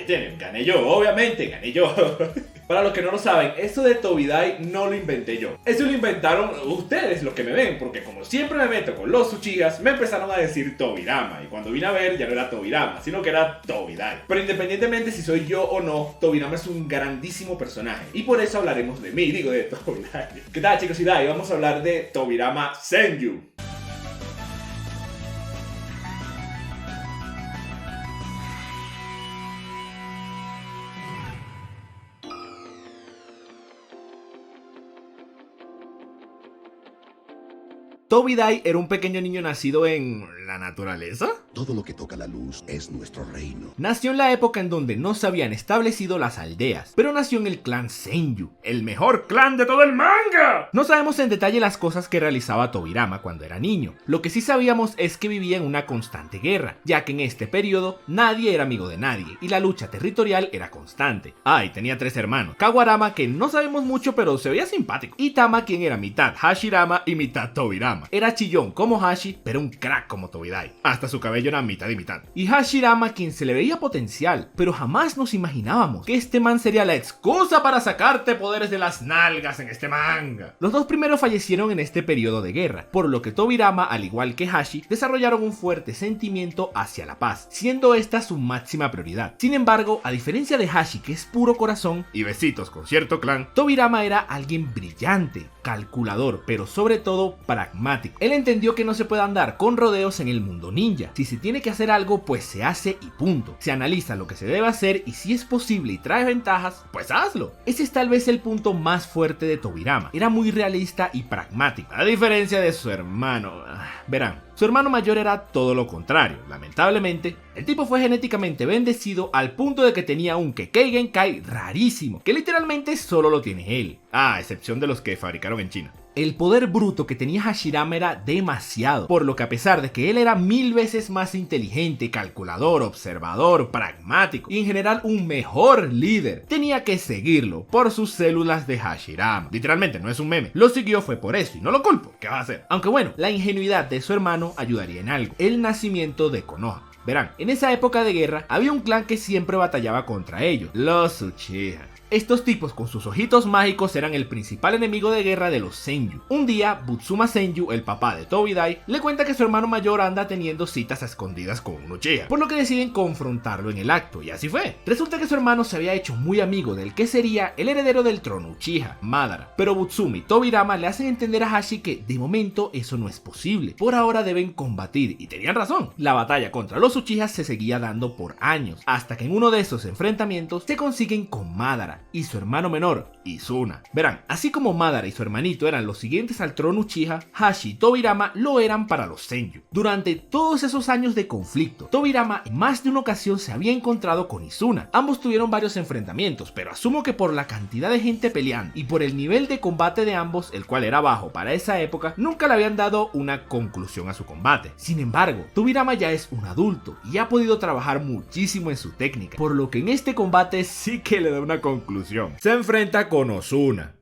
tienen, gané yo, obviamente, gané yo. Para los que no lo saben, eso de Tobidai no lo inventé yo. Eso lo inventaron ustedes, los que me ven, porque como siempre me meto con los Uchihas, me empezaron a decir Tobirama. Y cuando vine a ver, ya no era Tobirama, sino que era Tobidai. Pero independientemente si soy yo o no, Tobirama es un grandísimo personaje. Y por eso hablaremos de mí, digo de Tobidai. ¿Qué tal, chicos? Y vamos a hablar de Tobirama Senju. Tobidai era un pequeño niño nacido en la naturaleza. Todo lo que toca la luz es nuestro reino. Nació en la época en donde no se habían establecido las aldeas, pero nació en el clan Senju, el mejor clan de todo el manga. No sabemos en detalle las cosas que realizaba Tobirama cuando era niño. Lo que sí sabíamos es que vivía en una constante guerra, ya que en este periodo nadie era amigo de nadie y la lucha territorial era constante. Y tenía 3 hermanos: Kawarama, que no sabemos mucho pero se veía simpático, y Tama, quien era mitad Hashirama y mitad Tobirama. Era chillón como Hashi, pero un crack como Tobidai. Hasta su cabello era mitad y mitad. Y Hashirama, quien se le veía potencial, pero jamás nos imaginábamos que este man sería la excusa para sacarte poderes de las nalgas en este manga. Los 2 primeros fallecieron en este periodo de guerra, por lo que Tobirama, al igual que Hashi, desarrollaron un fuerte sentimiento hacia la paz, siendo esta su máxima prioridad. Sin embargo, a diferencia de Hashi, que es puro corazón y besitos con cierto clan, Tobirama era alguien brillante, calculador, pero sobre todo pragmático. Él entendió que no se puede andar con rodeos en el mundo ninja. Si se tiene que hacer algo, pues se hace y punto. Se analiza lo que se debe hacer y si es posible y trae ventajas, pues hazlo. Ese es tal vez el punto más fuerte de Tobirama. Era muy realista y pragmático, a diferencia de su hermano. Verán, su hermano mayor era todo lo contrario. Lamentablemente, el tipo fue genéticamente bendecido al punto de que tenía un Kekkei Genkai rarísimo, que literalmente solo lo tiene él. A excepción de los que fabricaron en China. El poder bruto que tenía Hashirama era demasiado, por lo que a pesar de que él era 1000 veces más inteligente, calculador, observador, pragmático y en general un mejor líder, tenía que seguirlo por sus células de Hashirama. Literalmente, no es un meme. Lo siguió fue por eso y no lo culpo. ¿Qué va a hacer? Aunque bueno, la ingenuidad de su hermano ayudaría en algo: el nacimiento de Konoha. Verán, en esa época de guerra había un clan que siempre batallaba contra ellos, los Uchiha. Estos tipos con sus ojitos mágicos eran el principal enemigo de guerra de los Senju. Un día, Butsuma Senju, el papá de Tobidai, le cuenta que su hermano mayor anda teniendo citas a escondidas con un Uchiha, por lo que deciden confrontarlo en el acto, y así fue. Resulta que su hermano se había hecho muy amigo del que sería el heredero del trono Uchiha, Madara, pero Butsuma y Tobirama le hacen entender a Hashi que de momento eso no es posible. Por ahora deben combatir, y tenían razón. La batalla contra los Uchihas se seguía dando por años, hasta que en uno de esos enfrentamientos se consiguen con Madara y su hermano menor, Izuna. Verán, así como Madara y su hermanito eran los siguientes al trono Uchiha, Hashi y Tobirama lo eran para los Senju. Durante todos esos años de conflicto, Tobirama en más de una ocasión se había encontrado con Izuna. Ambos tuvieron varios enfrentamientos, pero asumo que por la cantidad de gente peleando y por el nivel de combate de ambos, el cual era bajo para esa época, nunca le habían dado una conclusión a su combate. Sin embargo, Tobirama ya es un adulto y ha podido trabajar muchísimo en su técnica, por lo que en este combate sí que le da una conclusión. Se enfrenta con Izuna.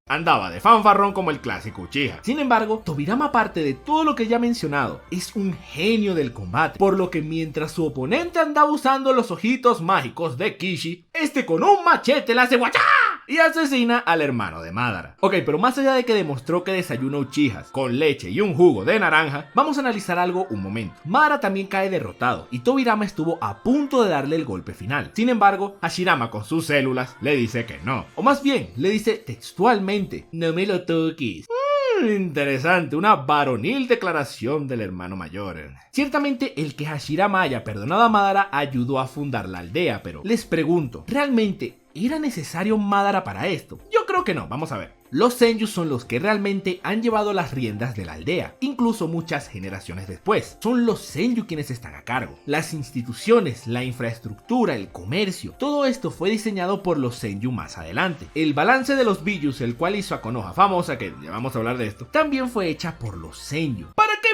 Andaba de fanfarrón como el clásico Uchiha. Sin embargo, Tobirama, aparte de todo lo que ya he mencionado, es un genio del combate, por lo que mientras su oponente andaba usando los ojitos mágicos de Kishi, este con un machete le hace guachá y asesina al hermano de Madara. Ok, pero más allá de que demostró que desayuna Uchihas con leche y un jugo de naranja, vamos a analizar algo un momento. Madara también cae derrotado y Tobirama estuvo a punto de darle el golpe final. Sin embargo, Hashirama con sus células le dice que no, o más bien le dice textualmente: no me lo toques. Interesante, una varonil declaración del hermano mayor. Ciertamente el que Hashirama haya perdonado a Madara ayudó a fundar la aldea, pero les pregunto, ¿realmente era necesario Madara para esto? Yo creo que no, vamos a ver. Los Senju son los que realmente han llevado las riendas de la aldea, incluso muchas generaciones después. Son los Senju quienes están a cargo. Las instituciones, la infraestructura, el comercio, todo esto fue diseñado por los Senju más adelante. El balance de los Bijus, el cual hizo a Konoha famosa, que ya vamos a hablar de esto, también fue hecha por los Senju. ¿Para qué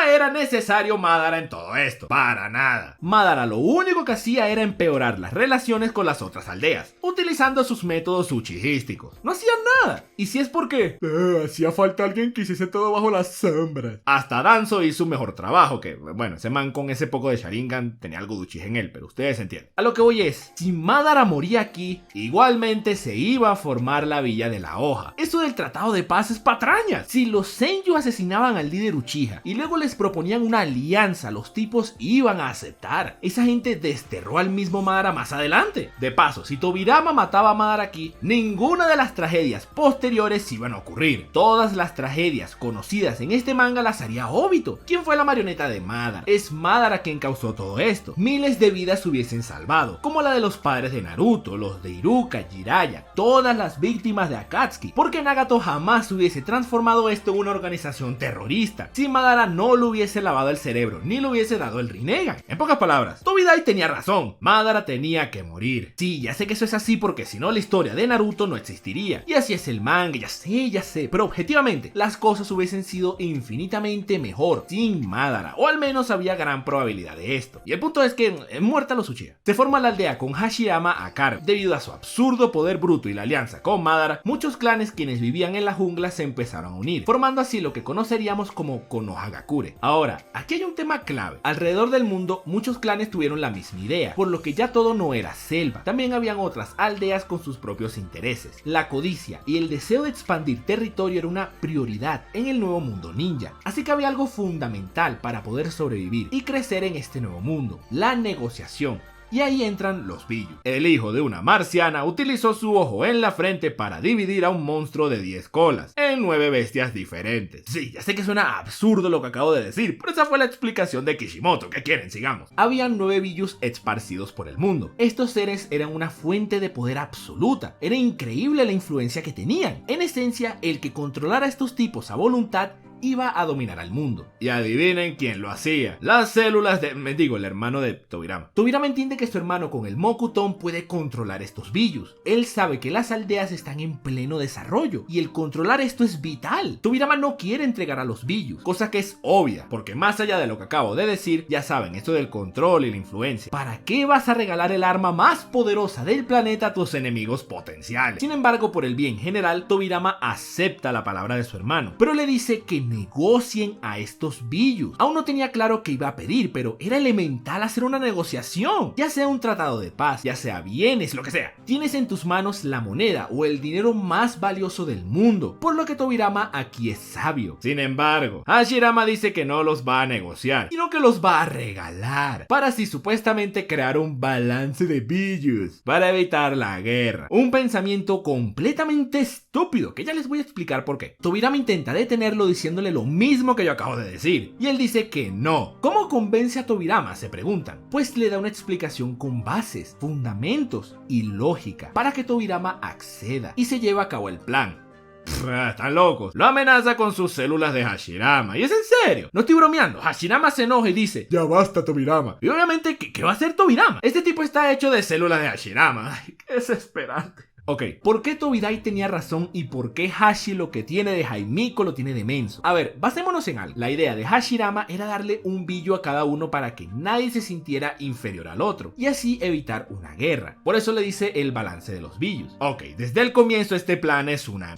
era necesario Madara en todo esto, para nada. Madara lo único que hacía era empeorar las relaciones con las otras aldeas, utilizando sus métodos uchijísticos. No hacían nada, y si es porque hacía falta alguien que hiciese todo bajo las sombras. Hasta Danzo hizo un mejor trabajo, que bueno, ese man con ese poco de Sharingan tenía algo de Uchiha en él, pero ustedes entienden. A lo que voy es, si Madara moría aquí, igualmente se iba a formar la Villa de la Hoja. Eso del tratado de paz es patraña. Si los Senju asesinaban al líder Uchiha y luego les proponían una alianza, los tipos iban a aceptar. Esa gente desterró al mismo Madara más adelante. De paso, si Tobirama mataba a Madara aquí, ninguna de las tragedias posteriores iban a ocurrir. Todas las tragedias conocidas en este manga las haría Obito. ¿Quién fue la marioneta de Madara? Es Madara quien causó todo esto. Miles de vidas se hubiesen salvado, como la de los padres de Naruto, los de Iruka, Jiraiya, todas las víctimas de Akatsuki, porque Nagato jamás hubiese transformado esto en una organización terrorista si Madara no le hubiese lavado el cerebro ni le hubiese dado el Rinnegan. En pocas palabras, Tobidai tenía razón, Madara tenía que morir. Sí, ya sé que eso es así porque si no la historia de Naruto no existiría, y así es el manga, ya sé, pero objetivamente las cosas hubiesen sido infinitamente mejor sin Madara, o al menos había gran probabilidad de esto. Y el punto es que, muerta los Uchiha, se forma la aldea con Hashirama a cargo. Debido a su absurdo poder bruto y la alianza con Madara, muchos clanes quienes vivían en la jungla se empezaron a unir, formando así lo que conoceríamos como Konohagakure. Ahora, aquí hay un tema clave. Alrededor del mundo, muchos clanes tuvieron la misma idea, por lo que ya todo no era selva. También habían otras aldeas con sus propios intereses. La codicia y el deseo de expandir territorio era una prioridad en el nuevo mundo ninja. Así que había algo fundamental para poder sobrevivir y crecer en este nuevo mundo: la negociación. Y ahí entran los Biju. El hijo de una marciana utilizó su ojo en la frente para dividir a un monstruo de 10 colas en 9 bestias diferentes. Sí, ya sé que suena absurdo lo que acabo de decir, pero esa fue la explicación de Kishimoto. ¿Qué quieren? Sigamos. Habían 9 Bijus esparcidos por el mundo. Estos seres eran una fuente de poder absoluta. Era increíble la influencia que tenían. En esencia, el que controlara a estos tipos a voluntad iba a dominar al mundo. Y adivinen quién lo hacía. Las células de... el hermano de Tobirama. Tobirama entiende que su hermano con el Mokuton puede controlar estos Bijus. Él sabe que las aldeas están en pleno desarrollo y el controlar esto es vital. Tobirama no quiere entregar a los Bijus, cosa que es obvia, porque más allá de lo que acabo de decir, ya saben, esto del control y la influencia. ¿Para qué vas a regalar el arma más poderosa del planeta a tus enemigos potenciales? Sin embargo, por el bien general, Tobirama acepta la palabra de su hermano, pero le dice que negocien a estos Bijus. Aún no tenía claro qué iba a pedir, pero era elemental hacer una negociación, ya sea un tratado de paz, ya sea bienes, lo que sea. Tienes en tus manos la moneda o el dinero más valioso del mundo, por lo que Tobirama aquí es sabio. Sin embargo, Hashirama dice que no los va a negociar, sino que los va a regalar, para así supuestamente crear un balance de Bijus, para evitar la guerra. Un pensamiento completamente estúpido, que ya les voy a explicar por qué. Tobirama intenta detenerlo diciéndole lo mismo que yo acabo de decir, y él dice que no. ¿Cómo convence a Tobirama?, se preguntan. Pues le da una explicación con bases, fundamentos y lógica para que Tobirama acceda y se lleve a cabo el plan. Están locos. Lo amenaza con sus células de Hashirama. Y es en serio, no estoy bromeando. Hashirama se enoja y dice: ya basta, Tobirama. Y obviamente, ¿qué va a hacer Tobirama? Este tipo está hecho de células de Hashirama. Ay, qué desesperante. Ok, ¿por qué Tobidai tenía razón y por qué Hashi lo que tiene de Jaimiko lo tiene de menso? A ver, basémonos en algo. La idea de Hashirama era darle un Biju a cada uno para que nadie se sintiera inferior al otro y así evitar una guerra. Por eso le dice el balance de los Bijus. Ok, desde el comienzo este plan es una...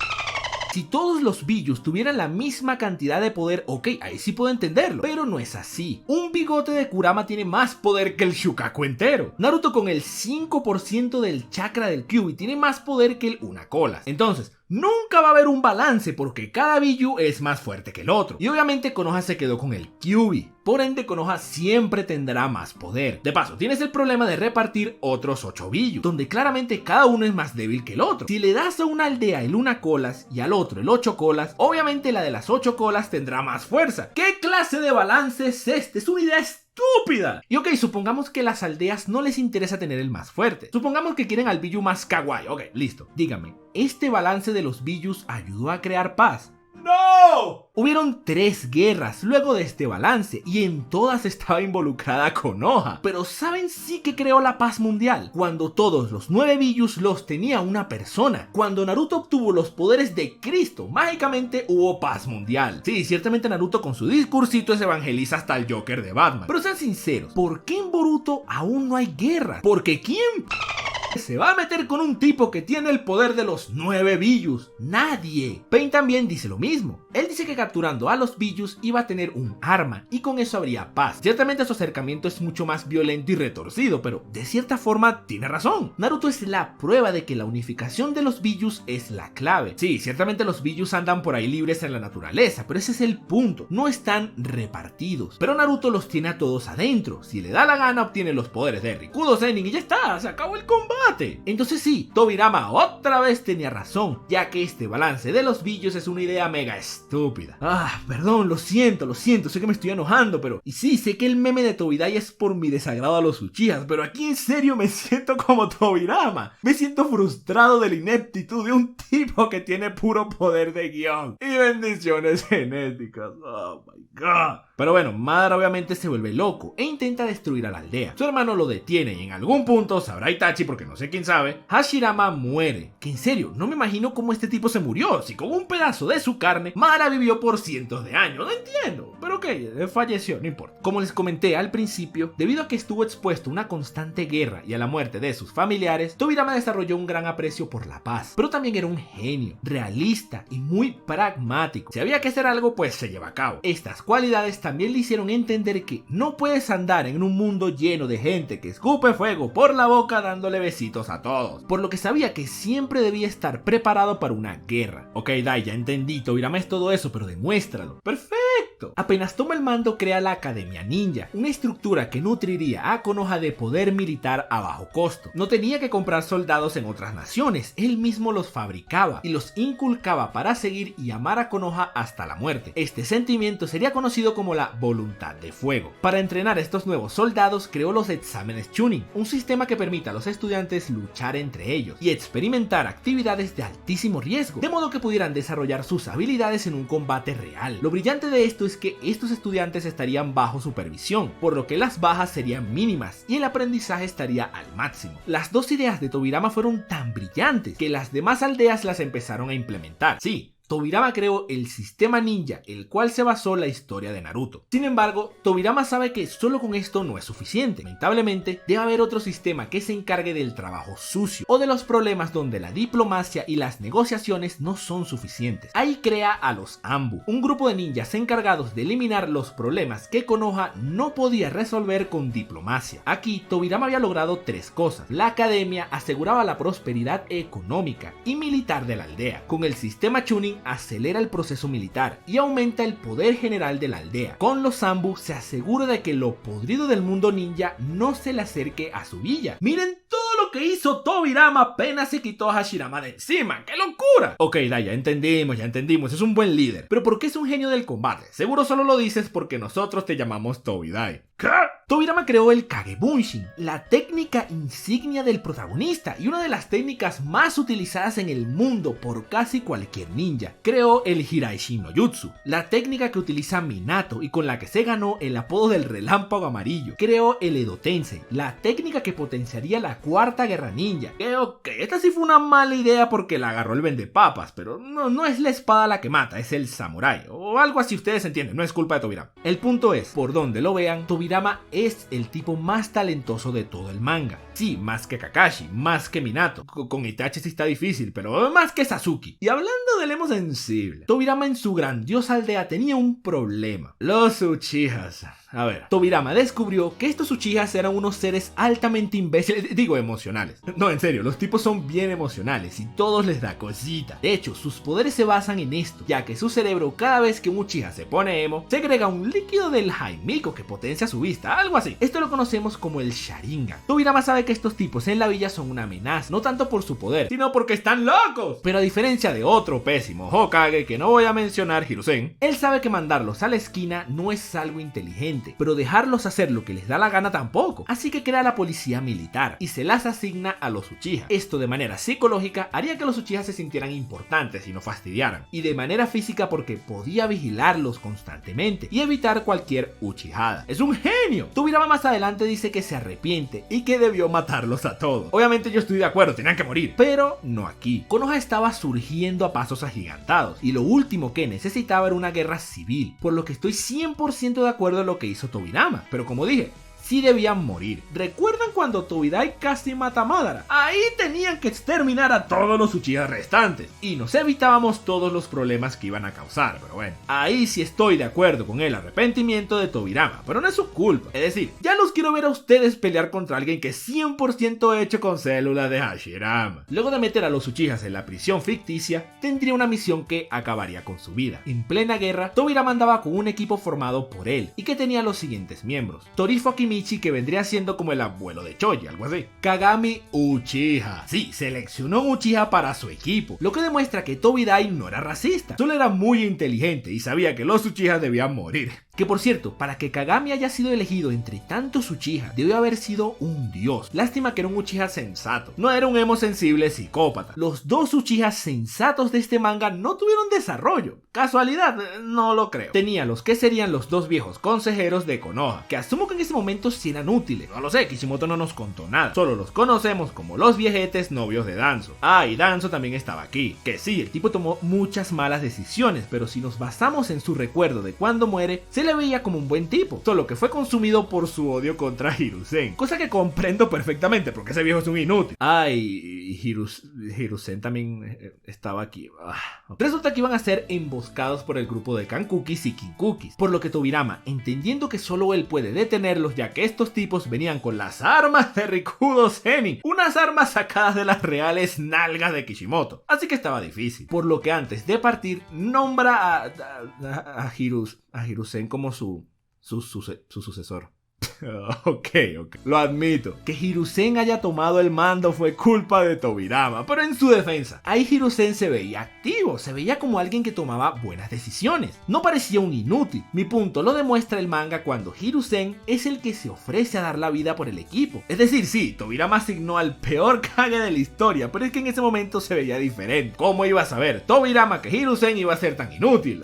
Si todos los Bijus tuvieran la misma cantidad de poder, ok, ahí sí puedo entenderlo, pero no es así. Un bigote de Kurama tiene más poder que el Shukaku entero. Naruto con el 5% del chakra del Kyuubi tiene más poder que el Una-Colas. Entonces, nunca va a haber un balance porque cada Biju es más fuerte que el otro. Y obviamente Konoha se quedó con el Kyuubi. Por ende, Konoha siempre tendrá más poder. De paso, tienes el problema de repartir otros 8 Biju, donde claramente cada uno es más débil que el otro. Si le das a una aldea el Una-Colas y al otro el 8-Colas, obviamente la de las 8 colas tendrá más fuerza. ¿Qué clase de balance es este? Es una idea estúpida. Y ok, supongamos que las aldeas no les interesa tener el más fuerte. Supongamos que quieren al Biju más kawaii. Ok, listo. Díganme, ¿este balance de los Bijus ayudó a crear paz? ¡No! Hubieron 3 guerras luego de este balance y en todas estaba involucrada Konoha. Pero ¿saben sí que creó la paz mundial? Cuando todos los 9 Biyus los tenía una persona. Cuando Naruto obtuvo los poderes de Cristo, mágicamente hubo paz mundial. Sí, ciertamente Naruto con su discursito se evangeliza hasta el Joker de Batman. Pero sean sinceros, ¿por qué en Boruto aún no hay guerra? Porque ¿quién se va a meter con un tipo que tiene el poder de los 9 Biyus? Nadie. Pain también dice lo mismo. Él dice que capturando a los Biyus iba a tener un arma y con eso habría paz. Ciertamente su acercamiento es mucho más violento y retorcido, pero de cierta forma tiene razón. Naruto es la prueba de que la unificación de los Biyus es la clave. Sí, ciertamente los Biyus andan por ahí libres en la naturaleza, pero ese es el punto. No están repartidos. Pero Naruto los tiene a todos adentro. Si le da la gana obtiene los poderes de Rikudo Sennin y ya está, se acabó el combate. Entonces sí, Tobirama otra vez tenía razón, ya que este balance de los Biyus es una idea mega estúpida. Perdón, lo siento, sé que me estoy enojando, pero... Y sí, sé que el meme de Tobidai es por mi desagrado a los Uchihas, pero aquí en serio me siento como Tobirama. Me siento frustrado de la ineptitud de un tipo que tiene puro poder de guión y bendiciones genéticas. Oh my god. Pero bueno, Madara obviamente se vuelve loco e intenta destruir a la aldea. Su hermano lo detiene y en algún punto, sabrá Itachi porque no sé quién sabe, Hashirama muere. Que en serio, no me imagino cómo este tipo se murió. Si con un pedazo de su carne, Madara vivió por cientos de años. No entiendo. Pero ok, falleció, no importa. Como les comenté al principio, debido a que estuvo expuesto a una constante guerra y a la muerte de sus familiares, Tobirama desarrolló un gran aprecio por la paz. Pero también era un genio, realista y muy pragmático. Si había que hacer algo, pues se lleva a cabo. Estas cualidades también le hicieron entender que no puedes andar en un mundo lleno de gente que escupe fuego por la boca dándole besitos a todos, por lo que sabía que siempre debía estar preparado para una guerra. Ok, Dai, ya entendí, Tobirama es todo eso, pero demuéstralo. ¡Perfecto! Apenas toma el mando, crea la Academia Ninja, una estructura que nutriría a Konoha de poder militar a bajo costo. No tenía que comprar soldados en otras naciones, él mismo los fabricaba y los inculcaba para seguir y amar a Konoha hasta la muerte. Este sentimiento sería conocido como la voluntad de fuego. Para entrenar a estos nuevos soldados, creó los exámenes Chunin, un sistema que permite a los estudiantes luchar entre ellos y experimentar actividades de altísimo riesgo, de modo que pudieran desarrollar sus habilidades en un combate real. Lo brillante de esto es que estos estudiantes estarían bajo supervisión, por lo que las bajas serían mínimas y el aprendizaje estaría al máximo. Las dos ideas de Tobirama fueron tan brillantes que las demás aldeas las empezaron a implementar. Sí, Tobirama creó el sistema ninja, el cual se basó la historia de Naruto. Sin embargo, Tobirama sabe que solo con esto no es suficiente. Lamentablemente, debe haber otro sistema que se encargue del trabajo sucio o de los problemas donde la diplomacia y las negociaciones no son suficientes. Ahí crea a los Anbu, un grupo de ninjas encargados de eliminar los problemas que Konoha no podía resolver con diplomacia. Aquí, Tobirama había logrado 3 cosas. La academia aseguraba la prosperidad económica y militar de la aldea. Con el sistema Chunin acelera el proceso militar y aumenta el poder general de la aldea. Con los Anbu se asegura de que lo podrido del mundo ninja no se le acerque a su villa. Miren todo lo que hizo Tobirama apenas se quitó a Hashirama de encima. ¡Qué locura! Ok, ya entendimos, es un buen líder. Pero ¿por qué es un genio del combate? Seguro solo lo dices porque nosotros te llamamos Tobidai. ¿Qué? Tobirama creó el Kagebunshin, la técnica insignia del protagonista y una de las técnicas más utilizadas en el mundo por casi cualquier ninja. Creó el Hiraishin no Jutsu, la técnica que utiliza Minato y con la que se ganó el apodo del relámpago amarillo. Creó el Edo Tensei, la técnica que potenciaría la cuarta guerra ninja. Ok, esta sí fue una mala idea porque la agarró el vendepapas, pero no es la espada la que mata, es el samurái o algo así, ustedes entienden, no es culpa de Tobirama. El punto es, por donde lo vean, Tobirama es el tipo más talentoso de todo el manga. Sí, más que Kakashi, más que Minato. Con Itachi sí está difícil, pero más que Sasuke. Y hablando del emo sensible, Tobirama en su grandiosa aldea tenía un problema. Los Uchihas. A ver, Tobirama descubrió que estos Uchihas eran unos seres altamente imbéciles, digo emocionales. No, en serio, los tipos son bien emocionales y todos les da cosita. De hecho, sus poderes se basan en esto, ya que su cerebro cada vez que un Uchiha se pone emo, segrega un líquido del Jaimico que potencia su vista, algo así. Esto lo conocemos como el Sharingan. Tobirama sabe que estos tipos en la villa son una amenaza, no tanto por su poder, sino porque están locos. Pero a diferencia de otro pésimo Hokage que no voy a mencionar, Hiruzen, él sabe que mandarlos a la esquina no es algo inteligente. permite, pero dejarlos hacer lo que les da la gana tampoco. Así que crea la policía militar y se las asigna a los Uchiha. Esto de manera psicológica haría que los Uchiha se sintieran importantes y no fastidiaran, y de manera física porque podía vigilarlos constantemente y evitar cualquier Uchihada. ¡Es un genio! Tobirama más adelante dice que se arrepiente y que debió matarlos a todos. Obviamente yo estoy de acuerdo, tenían que morir, pero no aquí. Konoha estaba surgiendo a pasos agigantados y lo último que necesitaba era una guerra civil, por lo que estoy 100% de acuerdo en lo que hizo Tobirama, pero como dije, sí debían morir. ¿Recuerdan cuando Tobidai casi mata a Madara? Ahí tenían que exterminar a todos los Uchiha restantes y nos evitábamos todos los problemas que iban a causar, pero bueno, ahí sí estoy de acuerdo con el arrepentimiento de Tobirama, pero no es su culpa. Es decir, ya los quiero ver a ustedes pelear contra alguien que es 100% hecho con células de Hashirama. Luego de meter a los Uchihas en la prisión ficticia, tendría una misión que acabaría con su vida. En plena guerra, Tobirama andaba con un equipo formado por él y que tenía los siguientes miembros: Torifo Akimichi, que vendría siendo como el abuelo de Choji, algo así. Kagami Uchiha. Sí, seleccionó un Uchiha para su equipo, lo que demuestra que Tobidai no era racista, solo era muy inteligente y sabía que los Uchiha debían morir. Que por cierto, para que Kagami haya sido elegido entre tantos Uchiha, debió haber sido un dios. Lástima que era un Uchiha sensato, no era un emo sensible psicópata. Los dos Uchiha sensatos de este manga no tuvieron desarrollo. ¿Casualidad? No lo creo. Tenía los que serían los dos viejos consejeros de Konoha, que asumo que en ese momento sí eran útiles. No lo sé, Kishimoto no nos contó nada. Solo los conocemos como los viejetes novios de Danzo. Ah, y Danzo también estaba aquí. Que sí, el tipo tomó muchas malas decisiones, pero si nos basamos en su recuerdo de cuando muere, se le veía como un buen tipo, solo que fue consumido por su odio contra Hiruzen, cosa que comprendo perfectamente porque ese viejo es un inútil. Ay, Hiruzen también estaba aquí. Resulta que iban a ser emboscados por el grupo de Kankukis y Kinkukis, por lo que Tobirama, entendiendo que solo él puede detenerlos ya que estos tipos venían con las armas de Rikudo Zenin, unas armas sacadas de las reales nalgas de Kishimoto, así que estaba difícil, por lo que antes de partir nombra a Hiruzen como su sucesor. Ok. Lo admito, que Hiruzen haya tomado el mando fue culpa de Tobirama, pero en su defensa, ahí Hiruzen se veía activo, se veía como alguien que tomaba buenas decisiones, no parecía un inútil. Mi punto lo demuestra el manga cuando Hiruzen es el que se ofrece a dar la vida por el equipo. Es decir, sí, Tobirama asignó al peor Kage de la historia, pero es que en ese momento se veía diferente. ¿Cómo iba a saber Tobirama que Hiruzen iba a ser tan inútil?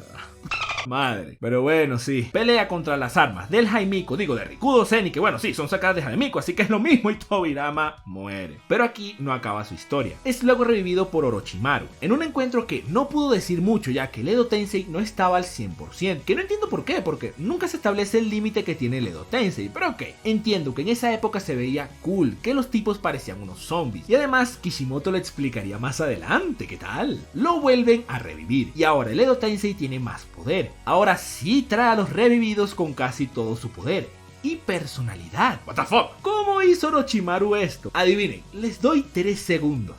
Madre. Pero bueno, sí. Pelea contra las armas del Jaimiko, digo de Rikudo Zenin, que bueno, sí, son sacadas de Jaimiko, así que es lo mismo y Tobirama muere. Pero aquí no acaba su historia. Es luego revivido por Orochimaru, en un encuentro que no pudo decir mucho ya que el Edo Tensei no estaba al 100%, que no entiendo por qué, porque nunca se establece el límite que tiene el Edo Tensei, pero ok, entiendo que en esa época se veía cool, que los tipos parecían unos zombies, y además Kishimoto lo explicaría más adelante, ¿qué tal? Lo vuelven a revivir, y ahora el Edo Tensei tiene más poder. Ahora sí trae a los revividos con casi todo su poder y personalidad. What the fuck? ¿Cómo hizo Orochimaru esto? Adivinen, les doy 3 segundos.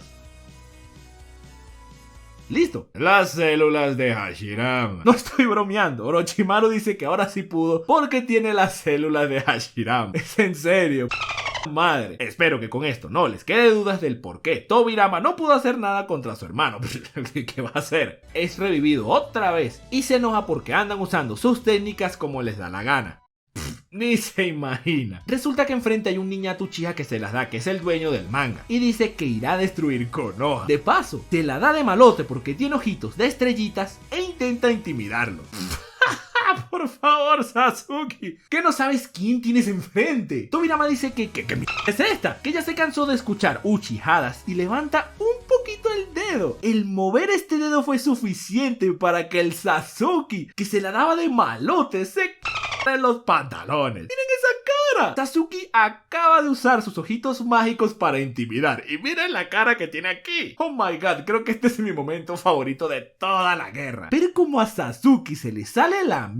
Listo. Las células de Hashirama. No estoy bromeando. Orochimaru dice que ahora sí pudo porque tiene las células de Hashirama. Es en serio. Madre. Espero que con esto no les quede dudas del por qué Tobirama no pudo hacer nada contra su hermano. ¿Qué va a hacer? Es revivido otra vez y se enoja porque andan usando sus técnicas como les da la gana. Ni se imagina. Resulta que enfrente hay un niñato Uchiha que se las da, que es el dueño del manga, y dice que irá a destruir Konoha. De paso, te la da de malote porque tiene ojitos de estrellitas e intenta intimidarlo. Por favor, Sasuke, ¿qué no sabes quién tienes enfrente? Tobirama dice que es esta, que ya se cansó de escuchar Uchihadas y levanta un poquito el dedo. El mover este dedo fue suficiente para que el Sasuke, que se la daba de malote, se en los pantalones. ¡Miren esa cara! Sasuke acaba de usar sus ojitos mágicos para intimidar. Y miren la cara que tiene aquí. Oh my god, creo que este es mi momento favorito de toda la guerra. Pero como a Sasuke se le sale la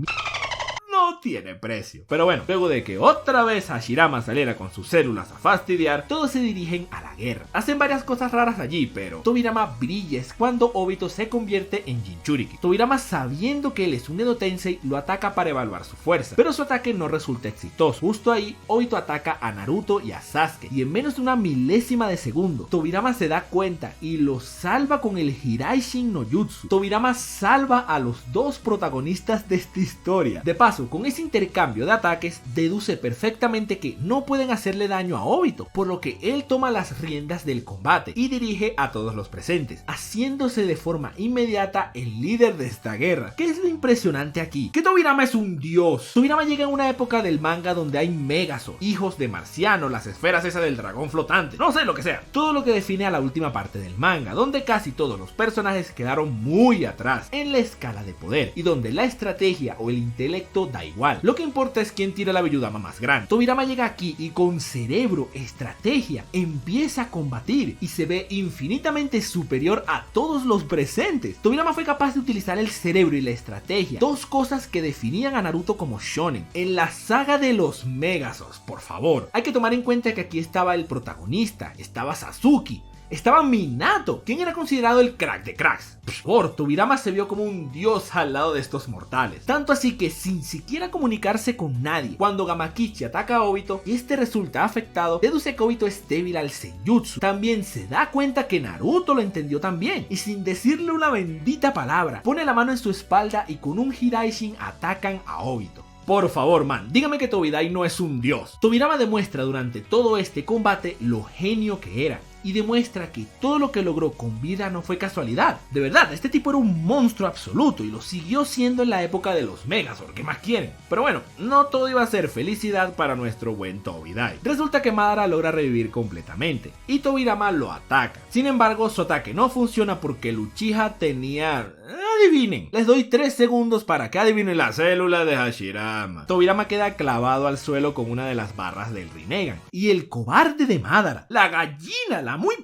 no tiene precio. Pero bueno, luego de que otra vez Hashirama saliera con sus células a fastidiar, todos se dirigen a la guerra. Hacen varias cosas raras allí, pero Tobirama brilla es cuando Obito se convierte en Jinchuriki. Tobirama, sabiendo que él es un Edo Tensei, lo ataca para evaluar su fuerza, pero su ataque no resulta exitoso. Justo ahí, Obito ataca a Naruto y a Sasuke, y en menos de una milésima de segundo, Tobirama se da cuenta y lo salva con el Hiraishin no Jutsu. Tobirama salva a los dos protagonistas de esta historia. De paso, paso, con ese intercambio de ataques, deduce perfectamente que no pueden hacerle daño a Obito, por lo que él toma las riendas del combate y dirige a todos los presentes, haciéndose de forma inmediata el líder de esta guerra. ¿Qué es lo impresionante aquí? Que Tobirama es un dios. Tobirama llega en una época del manga donde hay Megazord, hijos de Marciano, las esferas esas del dragón flotante, no sé lo que sea. Todo lo que define a la última parte del manga, donde casi todos los personajes quedaron muy atrás en la escala de poder y donde la estrategia o el intelecto da igual. Lo que importa es quién tira la Belludama más grande. Tobirama llega aquí y con cerebro, estrategia, empieza a combatir y se ve infinitamente superior a todos los presentes. Tobirama fue capaz de utilizar el cerebro y la estrategia, dos cosas que definían a Naruto como shonen. En la saga de los Megazords, por favor, hay que tomar en cuenta que aquí estaba el protagonista, estaba Sasuke, estaba Minato, quien era considerado el crack de cracks. Por Tobirama se vio como un dios al lado de estos mortales, tanto así que sin siquiera comunicarse con nadie, cuando Gamakichi ataca a Obito y este resulta afectado, deduce que Obito es débil al Senjutsu. También se da cuenta que Naruto lo entendió también y sin decirle una bendita palabra, pone la mano en su espalda y con un Hiraishin atacan a Obito. Por favor, man, dígame que Tobidai no es un dios. Tobirama demuestra durante todo este combate lo genio que era y demuestra que todo lo que logró con vida no fue casualidad. De verdad, este tipo era un monstruo absoluto y lo siguió siendo en la época de los Megazord, ¿qué más quieren? Pero bueno, no todo iba a ser felicidad para nuestro buen Tobidai. Resulta que Madara logra revivir completamente y Tobirama lo ataca. Sin embargo, su ataque no funciona porque el Uchiha tenía... Adivinen, les doy 3 segundos para que adivinen la célula de Hashirama. Tobirama queda clavado al suelo con una de las barras del Rinnegan y el cobarde de Madara, la gallina, la muy...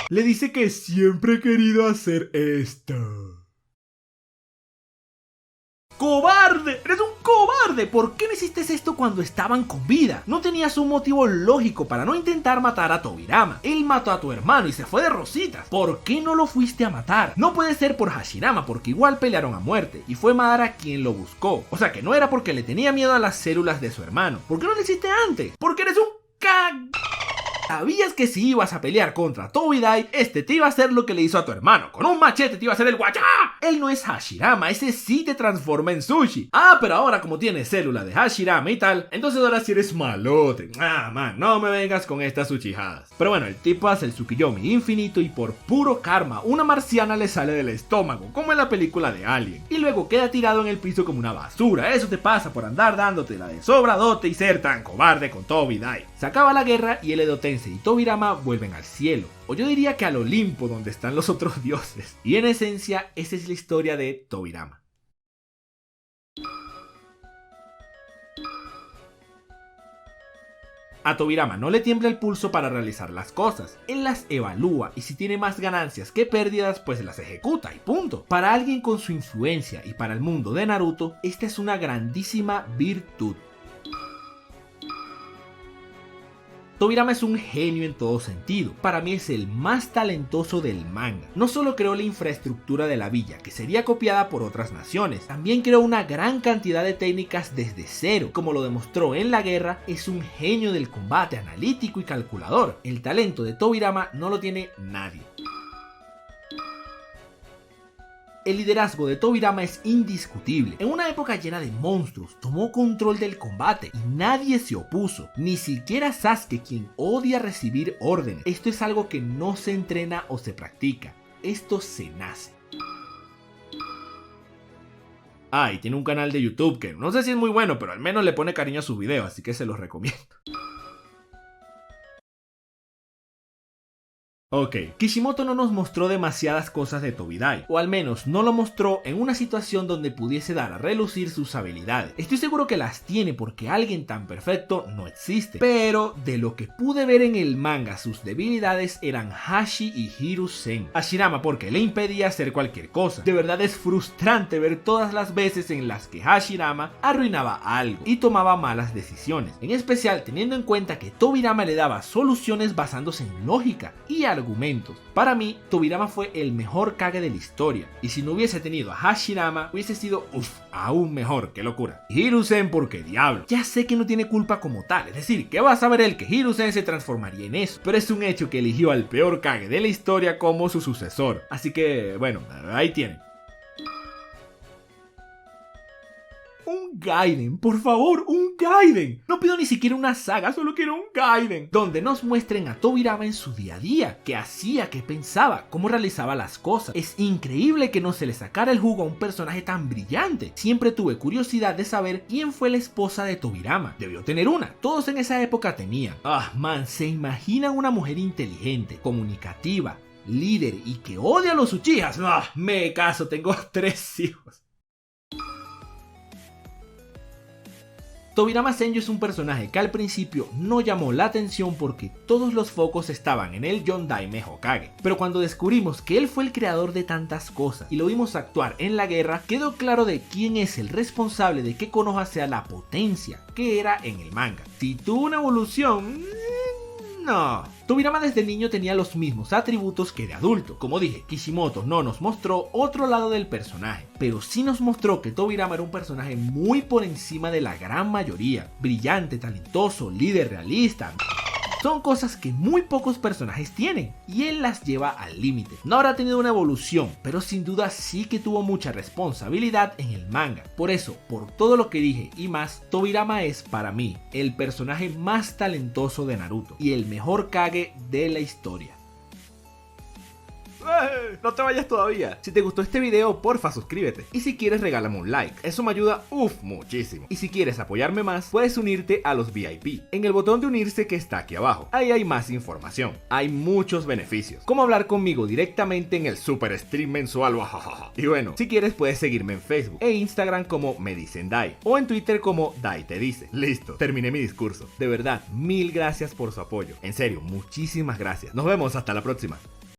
le dice que siempre he querido hacer esto. ¡Cobarde! ¡Eres un cobarde! ¿Por qué no hiciste esto cuando estaban con vida? No tenías un motivo lógico para no intentar matar a Tobirama. Él mató a tu hermano y se fue de rositas. ¿Por qué no lo fuiste a matar? No puede ser por Hashirama, porque igual pelearon a muerte y fue Madara quien lo buscó. O sea que no era porque le tenía miedo a las células de su hermano. ¿Por qué no lo hiciste antes? Porque eres un ¿Sabías que si ibas a pelear contra Tobidai, este te iba a hacer lo que le hizo a tu hermano? Con un machete te iba a hacer el guachá. Él no es Hashirama, ese sí te transforma en sushi. Ah, pero ahora como tienes célula de Hashirama y tal, entonces ahora sí eres malote. Ah, man, no me vengas con estas uchijadas. Pero bueno, el tipo hace el Tsukiyomi infinito y por puro karma, una marciana le sale del estómago, como en la película de Alien. Y luego queda tirado en el piso como una basura. Eso te pasa por andar dándote la de sobradote y ser tan cobarde con Tobidai. Se acaba la guerra y el Edo Tensei y Tobirama vuelven al cielo, o yo diría que al Olimpo donde están los otros dioses. Y en esencia, esa es la historia de Tobirama. A Tobirama no le tiembla el pulso para realizar las cosas, él las evalúa y si tiene más ganancias que pérdidas pues las ejecuta y punto. Para alguien con su influencia y para el mundo de Naruto, esta es una grandísima virtud. Tobirama es un genio en todo sentido, para mí es el más talentoso del manga. No solo creó la infraestructura de la villa, que sería copiada por otras naciones, también creó una gran cantidad de técnicas desde cero. Como lo demostró en la guerra, es un genio del combate, analítico y calculador. El talento de Tobirama no lo tiene nadie. El liderazgo de Tobirama es indiscutible. En una época llena de monstruos, tomó control del combate y nadie se opuso. Ni siquiera Sasuke, quien odia recibir órdenes. Esto es algo que no se entrena o se practica. Esto se nace. Ah, y tiene un canal de YouTube que no sé si es muy bueno, pero al menos le pone cariño a sus videos, así que se los recomiendo. Ok, Kishimoto no nos mostró demasiadas cosas de Tobidai, o al menos no lo mostró en una situación donde pudiese dar a relucir sus habilidades. Estoy seguro que las tiene porque alguien tan perfecto no existe, pero de lo que pude ver en el manga sus debilidades eran Hashi y Hiruzen. Hashirama porque le impedía hacer cualquier cosa. De verdad es frustrante ver todas las veces en las que Hashirama arruinaba algo y tomaba malas decisiones, en especial teniendo en cuenta que Tobirama le daba soluciones basándose en lógica y argumentos. Para mí, Tobirama fue el mejor Kage de la historia, y si no hubiese tenido a Hashirama, hubiese sido aún mejor, qué locura. Y Hiruzen porque diablo, ya sé que no tiene culpa como tal, es decir, que va a saber él que Hiruzen se transformaría en eso, pero es un hecho que eligió al peor Kage de la historia como su sucesor, así que bueno, ahí tienen. un Gaiden, por favor, un Gaiden. No pido ni siquiera una saga, solo quiero un Gaiden. Donde nos muestren a Tobirama en su día a día, qué hacía, qué pensaba, cómo realizaba las cosas. Es increíble que no se le sacara el jugo a un personaje tan brillante. Siempre tuve curiosidad de saber quién fue la esposa de Tobirama. Debió tener una, todos en esa época tenían. Man, ¿se imaginan una mujer inteligente, comunicativa, líder y que odia a los Uchihas? Me caso, tengo 3 hijos. Tobirama Senju es un personaje que al principio no llamó la atención porque todos los focos estaban en el Yondaime Hokage, pero cuando descubrimos que él fue el creador de tantas cosas y lo vimos actuar en la guerra, quedó claro de quién es el responsable de que Konoha sea la potencia que era en el manga. Si tuvo una evolución... no. Tobirama desde niño tenía los mismos atributos que de adulto. Como dije, Kishimoto no nos mostró otro lado del personaje, pero sí nos mostró que Tobirama era un personaje muy por encima de la gran mayoría. Brillante, talentoso, líder realista. Son cosas que muy pocos personajes tienen y él las lleva al límite. No habrá tenido una evolución, pero sin duda sí que tuvo mucha responsabilidad en el manga. Por eso, por todo lo que dije y más, Tobirama es para mí el personaje más talentoso de Naruto y el mejor Kage de la historia. No te vayas todavía. Si te gustó este video, porfa suscríbete. Y si quieres, regálame un like. Eso me ayuda muchísimo. Y si quieres apoyarme más, puedes unirte a los VIP en el botón de unirse que está aquí abajo. Ahí hay más información. Hay muchos beneficios, como hablar conmigo directamente en el super stream mensual. Y bueno, si quieres puedes seguirme en Facebook e Instagram como Me Dicen Dai o en Twitter como Dai Te Dice. Listo, terminé mi discurso. De verdad, mil gracias por su apoyo. En serio, muchísimas gracias. Nos vemos hasta la próxima.